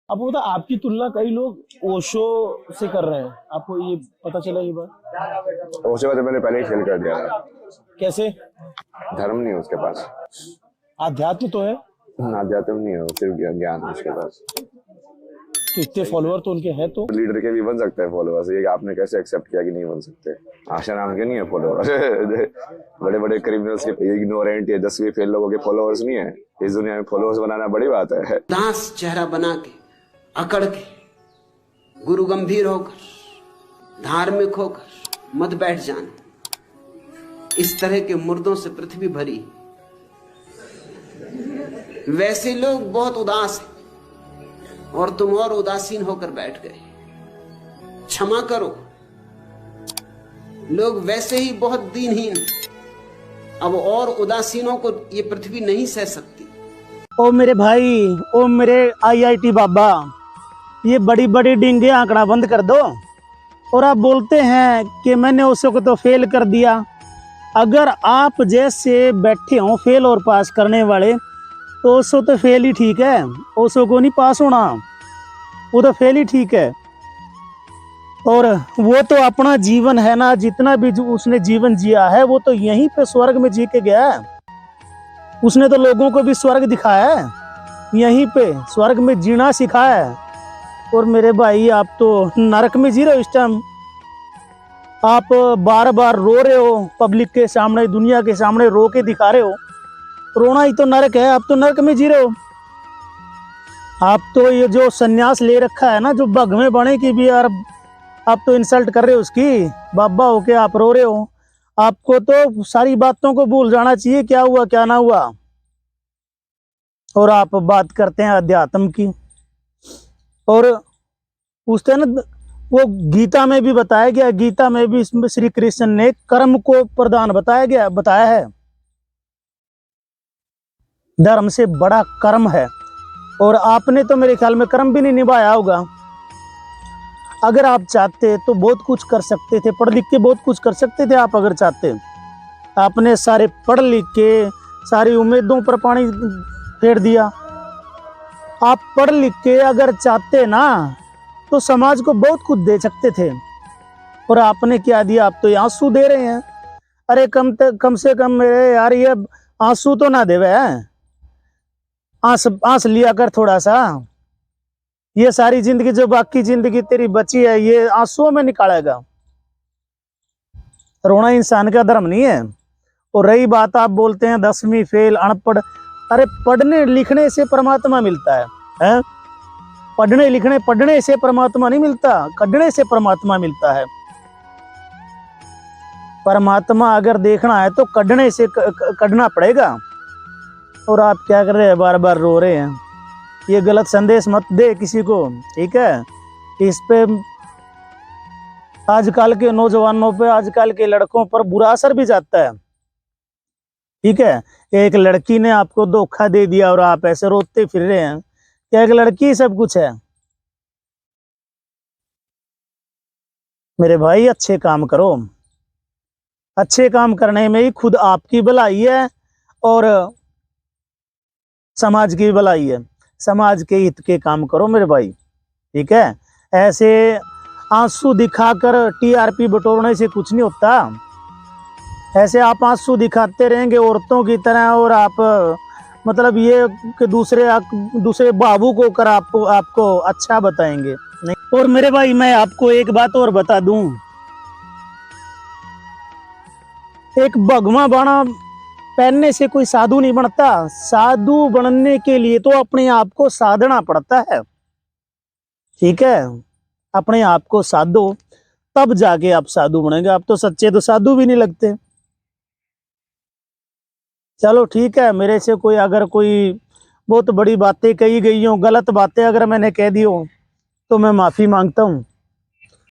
आपको पता, आपकी तुलना कई लोग ओशो से कर रहे हैं, आपको ये पता चला ये बात? उसके बाद मैंने पहले ही फेल कर दिया था। कैसे? धर्म नहीं है उसके पास। आध्यात्म तो है। अध्यात्म नहीं है, सिर्फ ज्ञान है उसके पास। तो इतने फॉलोअर तो उनके हैं, तो लीडर के भी बन सकते हैं फॉलोअर्स, ये आपने कैसे एक्सेप्ट किया कि नहीं बन सकते? आशा नाम के नहीं है फॉलोअर। बड़े बड़े क्रिमिनल्स के, इग्नोरेंट या 10वीं फेल लोगों के फॉलोअर्स नहीं है। इस दुनिया में फॉलोअर्स बनाना बड़ी बात है। दास चेहरा बना के, अकड़ के, गुरु गंभीर होकर, धार्मिक होकर मत बैठ जाना। इस तरह के मुर्दों से पृथ्वी भरी। वैसे लोग बहुत उदास हैं और तुम और उदासीन होकर बैठ गए। क्षमा करो, लोग वैसे ही बहुत दीनहीन हैं। अब और उदासीनों को ये पृथ्वी नहीं सह सकती। ओ मेरे भाई, ओ मेरे आईआईटी बाबा, ये बड़ी बड़ी डिंगे आंकड़ा बंद कर दो। और आप बोलते हैं कि मैंने उसको तो फेल कर दिया। अगर आप जैसे बैठे हो फेल और पास करने वाले, तो उसको तो फेल ही ठीक है, उसको को नहीं पास होना, वो तो फेल ही ठीक है। और वो तो अपना जीवन है ना, जितना भी उसने जीवन जिया है वो तो यहीं पे स्वर्ग में जी के गया है। उसने तो लोगों को भी स्वर्ग दिखाया है, यहीं पे स्वर्ग में जीना सिखाया है। और मेरे भाई, आप तो नरक में जी रहे हो इस टाइम। आप बार बार रो रहे हो, पब्लिक के सामने, दुनिया के सामने रो के दिखा रहे हो। रोना ही तो नरक है, आप तो नरक में जी रहे हो। आप तो ये जो सन्यास ले रखा है ना, जो भगवे बने की भी यार, आप तो इंसल्ट कर रहे हो उसकी। बाबा होके आप रो रहे हो। आपको तो सारी बातों को भूल जाना चाहिए, क्या हुआ क्या ना हुआ। और आप बात करते हैं अध्यात्म की। और पूछते हैं ना, वो गीता में भी बताया गया, गीता में भी इसमें श्री कृष्ण ने कर्म को प्रधान बताया है। धर्म से बड़ा कर्म है। और आपने तो मेरे ख्याल में कर्म भी नहीं निभाया होगा। अगर आप चाहते तो बहुत कुछ कर सकते थे, पढ़ लिख के बहुत कुछ कर सकते थे आप अगर चाहते। आपने सारे पढ़ लिख के सारी उम्मीदों पर पानी फेर दिया। आप पढ़ लिख के अगर चाहते ना, तो समाज को बहुत कुछ दे सकते थे। और आपने क्या दिया? आप तो आंसू दे रहे हैं। अरे कम से कम मेरे यार, ये आंसू तो ना देवे, आंस लिया कर थोड़ा सा। ये सारी जिंदगी, जो बाकी जिंदगी तेरी बची है, ये आंसुओं में निकालेगा। रोना इंसान का धर्म नहीं है। और रही बात, आप बोलते हैं 10वीं फेल, अनपढ़। अरे पढ़ने लिखने से परमात्मा मिलता है? पढ़ने से परमात्मा नहीं मिलता, कढ़ने से परमात्मा मिलता है। परमात्मा अगर देखना है तो कढ़ने से कढ़ना पड़ेगा। और आप क्या कर रहे हैं? बार बार रो रहे हैं। ये गलत संदेश मत दे किसी को, ठीक है? इस पे आजकल के नौजवानों पे, आजकल के लड़कों पर बुरा असर भी जाता है, ठीक है? एक लड़की ने आपको धोखा दे दिया और आप ऐसे रोते फिर रहे हैं। क्या एक लड़की सब कुछ है? मेरे भाई, अच्छे काम करो। अच्छे काम करने में ही खुद आपकी भलाई है और समाज की भलाई है। समाज के हित के काम करो मेरे भाई, ठीक है? ऐसे आंसू दिखाकर टीआरपी बटोरने से कुछ नहीं होता। ऐसे आप आंसू दिखाते रहेंगे औरतों की तरह, और आप मतलब ये कि दूसरे बाबू को कर आपको अच्छा बताएंगे नहीं। और मेरे भाई, मैं आपको एक बात और बता दूं, एक भगवा बाणा पहनने से कोई साधु नहीं बनता। साधु बनने के लिए तो अपने आप को साधना पड़ता है, ठीक है? अपने आप को साधो, तब जाके आप साधु बनेंगे। आप तो सच्चे तो साधु भी नहीं लगते। चलो ठीक है, मेरे से कोई अगर कोई बहुत बड़ी बातें कही गई हो, गलत बातें अगर मैंने कह दी हो, तो मैं माफी मांगता हूँ।